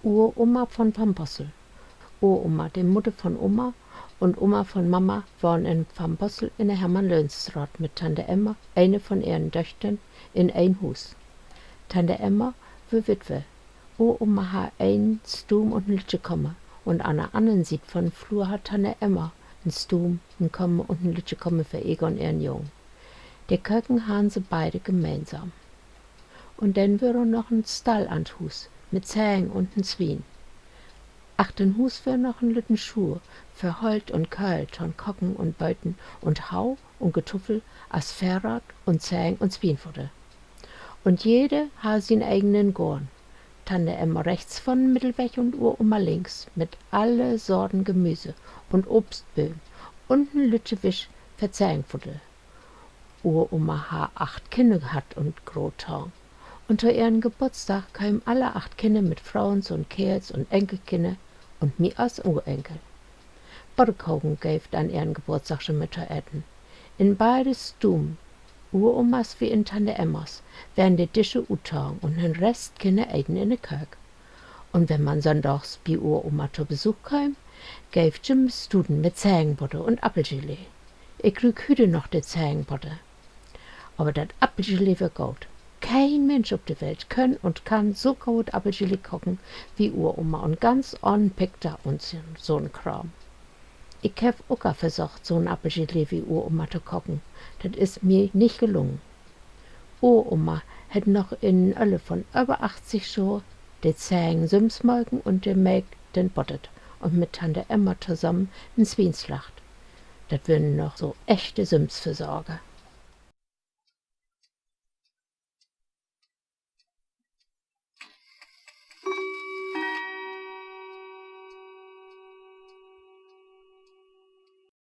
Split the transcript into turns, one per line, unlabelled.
Uroma von Pampossel. Uroma, die Mutter von Oma und Oma von Mama, waren in Pampossel in der Hermann-Löns-Straat mit Tante Emma, eine von ihren Töchtern, in ein Hus. Tante Emma war Witwe. Uroma hat ein Stum und ein Litsche komme, und an der anderen Seite von Flur hat Tante Emma ein Stum, ein Komme und ein Litsche komme für Egon ihren Jungen. Die Köken haben sie beide gemeinsam. Und dann wäre noch ein Stall an Hus, mit Zähn und ein Zwien. Ach, den Hus wär noch ein lütten Schuh, für Holt und Költ, von Kocken und Beuten und Hau und Getuffel, as Fahrrad und Zähn und Zwienfutter. Und jede ha sin eigenen Gorn. Tante Emma rechts von Mittelweg und Uroma links, mit alle Sorten Gemüse und Obstböhm und ein lütte Wisch für Zähnfutter. Uroma ha 8 Kinder gehabt und Grothorn. Und zu ihren Geburtstag kamen alle 8 Kinder mit Frauens und Kerls und Enkelkinder und mir als Urenkel. Butterkuchen gäft an ihren Geburtstag schon mit zu essen. In beide Stuben, Uromas wie in Tante Emmas, werden die Tische uttagen und den Rest Kinder eten in der Kirche. Und wenn man sonntags bei Uroma zu Besuch kam, gäft Jim Studen mit Zähnbutter und Apfelgelee. Ich krieg heute noch die Zähnbutter. Aber das Apfelgelee wird gut. Kein Mensch auf der Welt kann und kann so gut Apfelgelee kochen wie Uroma und ganz unpickt da und so ein Kram. Ich hab auch versucht, so ein Apfelgelee wie Uroma zu kochen. Das ist mir nicht gelungen. Uroma hat noch in Ölle von über 80 Jahren die Zähne Sümsmolken und die Melk den Bottet und mit Tante Emma zusammen in Zwienslacht. Das würden noch so echte Sümsversorger.